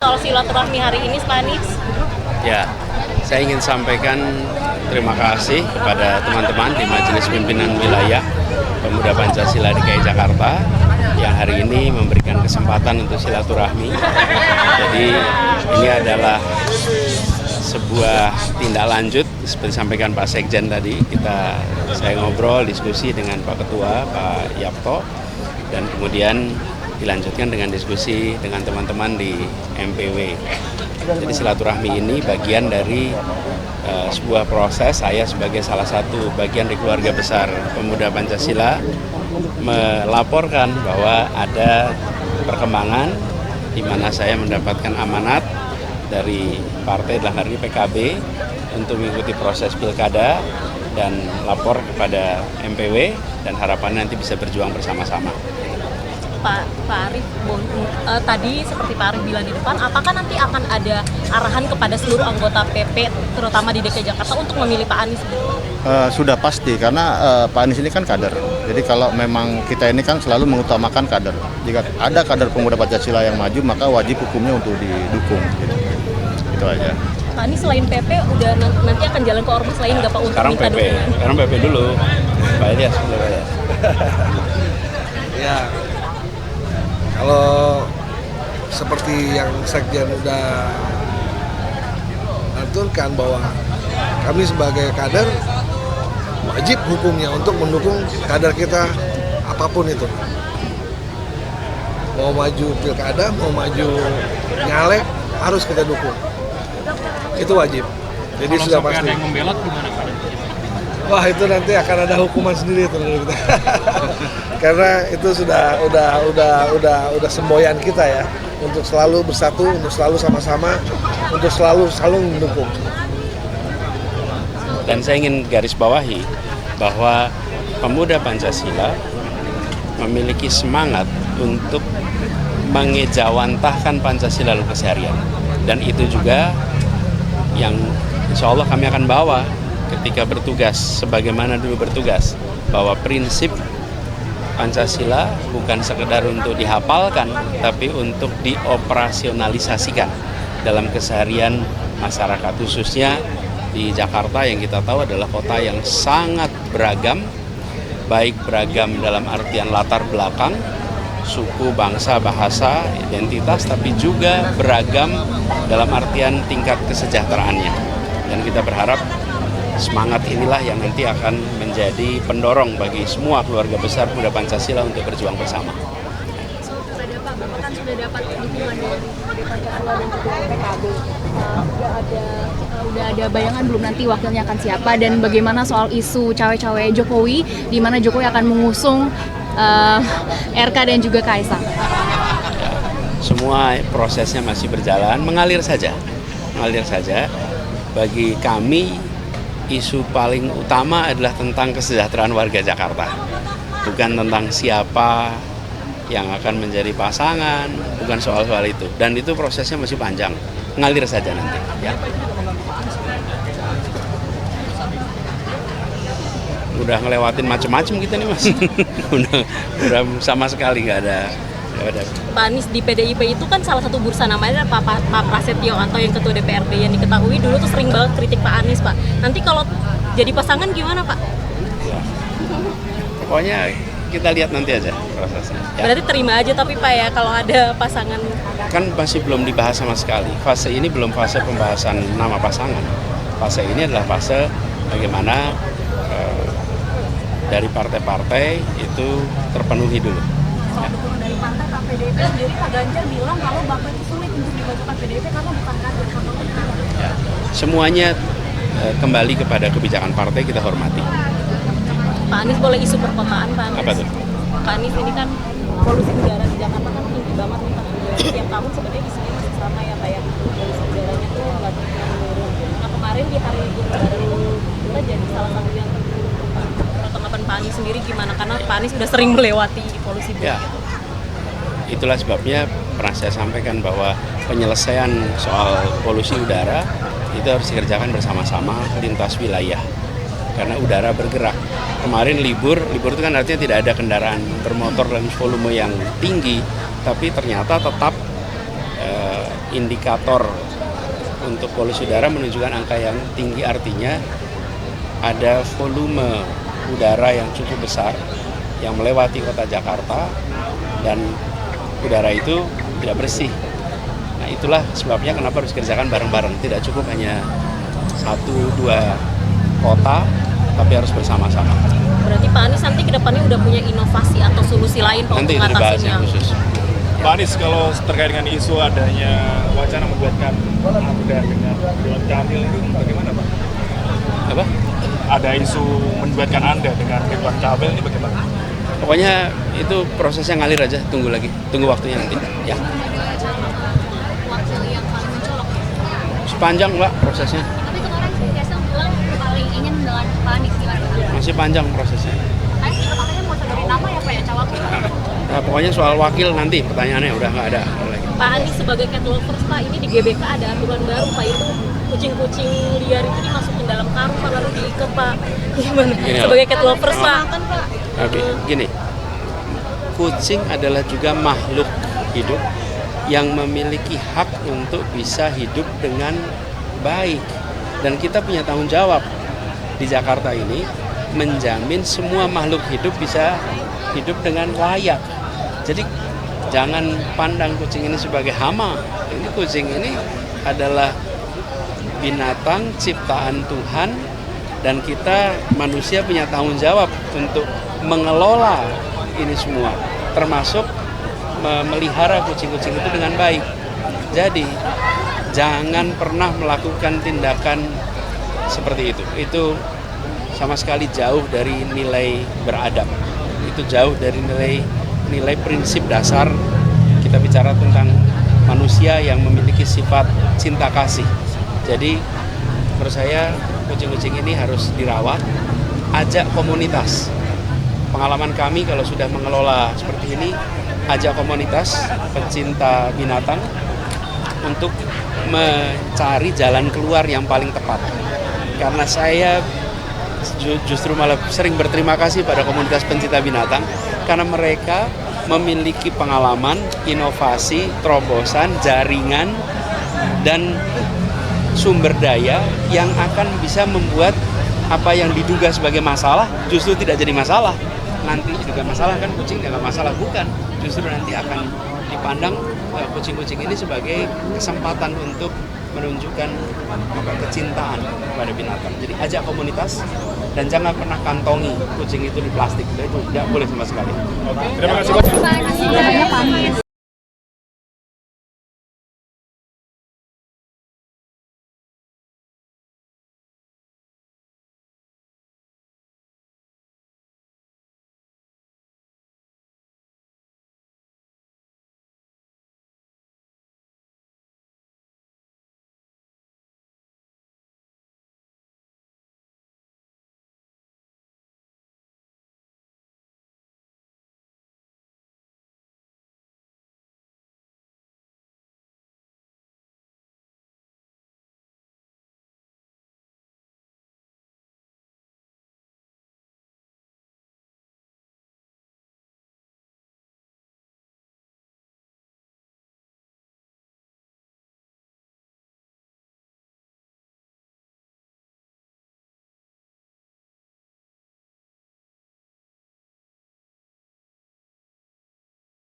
Soal silaturahmi hari ini, Pak Anies? Ya, saya ingin sampaikan terima kasih kepada teman-teman di Majelis Pimpinan Wilayah Pemuda Pancasila DKI Jakarta yang hari ini memberikan kesempatan untuk silaturahmi. Jadi ini adalah sebuah tindak lanjut seperti disampaikan Pak Sekjen tadi. Saya ngobrol, diskusi dengan Pak Ketua, Pak Yapto, dan kemudian dilanjutkan dengan diskusi dengan teman-teman di MPW. Jadi silaturahmi ini bagian dari sebuah proses. Saya sebagai salah satu bagian dari keluarga besar Pemuda Pancasila melaporkan bahwa ada perkembangan di mana saya mendapatkan amanat dari partai dalam hari ini PKB untuk mengikuti proses pilkada dan lapor kepada MPW dan harapannya nanti bisa berjuang bersama-sama. Pak Arief, tadi seperti Pak Arief bilang di depan, apakah nanti akan ada arahan kepada seluruh anggota PP, terutama di DKI Jakarta, untuk memilih Pak Anies? Sudah pasti, karena Pak Anies ini kan kader. Jadi kalau memang kita ini kan selalu mengutamakan kader. Jika ada kader Pemuda Pancasila yang maju, maka wajib hukumnya untuk didukung. Gitu. Itu aja. Pak Anies selain PP, udah nanti akan jalan ke ormas lain nggak Pak untuk Sekarang minta PP, dukungan? sekarang PP dulu. Pak Ilyas, Ya, kalau seperti yang Sekjen udah aturkan bahwa kami sebagai kader wajib hukumnya untuk mendukung kader kita apapun itu. Mau maju pilkada, mau maju nyalek, harus kita dukung. Itu wajib. Jadi kalau sudah sampai pasti. ada yang membelot gimana Pak? Wah, itu nanti akan ada hukuman sendiri terhadap kita. Karena itu udah semboyan kita ya, untuk selalu bersatu, untuk selalu sama-sama, untuk selalu mendukung. Dan saya ingin garis bawahi bahwa Pemuda Pancasila memiliki semangat untuk mengejawantahkan Pancasila dalam keseharian. Dan itu juga yang insya Allah kami akan bawa ketika bertugas, sebagaimana dulu bertugas, bahwa prinsip Pancasila bukan sekedar untuk dihafalkan, tapi untuk dioperasionalisasikan dalam keseharian masyarakat, khususnya di Jakarta yang kita tahu adalah kota yang sangat beragam, baik beragam dalam artian latar belakang, suku, bangsa, bahasa, identitas, tapi juga beragam dalam artian tingkat kesejahteraannya. Dan kita berharap semangat inilah yang nanti akan menjadi pendorong bagi semua keluarga besar Pemuda Pancasila untuk berjuang bersama. Bapak kan sudah dapat dukungan dari Pancasila dan juga PKB. Udah ada bayangan belum nanti wakilnya akan siapa, dan bagaimana soal isu cawe-cawe Jokowi, di mana Jokowi akan mengusung RK dan juga Kaisang? Ya, semua prosesnya masih berjalan, mengalir saja. Bagi kami, isu paling utama adalah tentang kesejahteraan warga Jakarta, bukan tentang siapa yang akan menjadi pasangan, bukan soal itu. Dan itu prosesnya masih panjang, ngalir saja nanti. Ya. Udah ngelewatin macam-macam kita nih Mas. udah sama sekali nggak ada. Pak Anies di PDIP itu kan salah satu bursa namanya Pak Prasetyo atau yang ketua DPRD, yang diketahui dulu tuh sering banget kritik Pak Anies, Pak. Nanti kalau jadi pasangan gimana, Pak? Ya. Pokoknya kita lihat nanti aja prosesnya. Ya. Berarti terima aja tapi Pak ya kalau ada pasangan? Kan masih belum dibahas sama sekali. Fase ini belum fase pembahasan nama pasangan. Fase ini adalah fase bagaimana dari partai-partai itu terpenuhi dulu. Soal dukungan dari partai, Pak, PDIP sendiri, Pak Ganjar bilang kalau Bapak itu sulit untuk dimajukan PDIP karena bukan kader. Ya. Semuanya kembali kepada kebijakan partai, kita hormati. Pak Anies boleh isu perkotaan, Pak Anies? Apa tuh? Pak Anies ini kan polusi udara di Jakarta kan tinggi banget nih Pak. Tiap tahun sebenarnya isunya masih sama ya Pak ya. Polusi udaranya tuh nggak menurun. Nah kemarin di hari libur lebaran itu kita jadi salah satu yang terburuk. Tanggapan Pak Anies sendiri gimana? Karena Pak Anies sudah sering melewati polusi udara. Ya. Itulah sebabnya pernah saya sampaikan bahwa penyelesaian soal polusi udara itu harus dikerjakan bersama-sama lintas wilayah. Karena udara bergerak. Kemarin libur itu kan artinya tidak ada kendaraan bermotor dalam volume yang tinggi, tapi ternyata tetap indikator untuk polusi udara menunjukkan angka yang tinggi, artinya ada volume udara yang cukup besar yang melewati kota Jakarta dan udara itu tidak bersih. Nah, itulah sebabnya kenapa harus dikerjakan bareng-bareng. Tidak cukup hanya 1-2 kota, tapi harus bersama-sama. Berarti Pak Anies nanti ke depannya udah punya inovasi atau solusi lain Pak Nanti untuk itu dibahas ngatasinnya? yang khusus. Pak Anies, kalau terkait dengan isu adanya wacana membuatkan Anda dengan Ridwan Kamil itu bagaimana Pak? Apa? Ada isu membuatkan Anda dengan Ridwan Kamil ini bagaimana? Pokoknya itu prosesnya ngalir aja, tunggu waktunya nanti. Ya. Wakil yang paling mencolok. Sepanjang Mbak prosesnya, Tapi kemarin si Kaisang bilang paling ingin dengan Pak Anies gimana? masih panjang prosesnya. Anies juga katanya mau sebagai nama ya Pak ya cawapres. Nah, pokoknya soal wakil nanti pertanyaannya udah nggak ada lagi. Pak Anies sebagai cat lovers Pak, ini di GBK ada aturan baru Pak, itu kucing-kucing liar itu dimasukin dalam karung Pak lalu diikat Pak. Gimana? Gini, Sebagai cat lovers Pak. Oke, gini, kucing adalah juga makhluk hidup yang memiliki hak untuk bisa hidup dengan baik. Dan kita punya tanggung jawab di Jakarta ini menjamin semua makhluk hidup bisa hidup dengan layak. Jadi jangan pandang kucing ini sebagai hama. Ini kucing ini adalah binatang ciptaan Tuhan dan kita manusia punya tanggung jawab untuk mengelola ini semua, termasuk memelihara kucing-kucing itu dengan baik. Jadi jangan pernah melakukan tindakan seperti itu. Itu sama sekali jauh dari nilai beradab. Itu jauh dari nilai prinsip dasar kita bicara tentang manusia yang memiliki sifat cinta kasih. Jadi menurut saya kucing-kucing ini harus dirawat, ajak komunitas. Pengalaman kami kalau sudah mengelola seperti ini, ajak komunitas pecinta binatang untuk mencari jalan keluar yang paling tepat. Karena saya justru malah sering berterima kasih pada komunitas pencinta binatang karena mereka memiliki pengalaman, inovasi, terobosan, jaringan, dan sumber daya yang akan bisa membuat apa yang diduga sebagai masalah justru tidak jadi masalah. Nanti juga masalah kan kucing nggak masalah, bukan. Justru nanti akan dipandang kucing-kucing ini sebagai kesempatan untuk menunjukkan kecintaan pada binatang. Jadi ajak komunitas dan jangan pernah kantongi kucing itu di plastik. Itu tidak boleh sama sekali. Terima kasih Pak.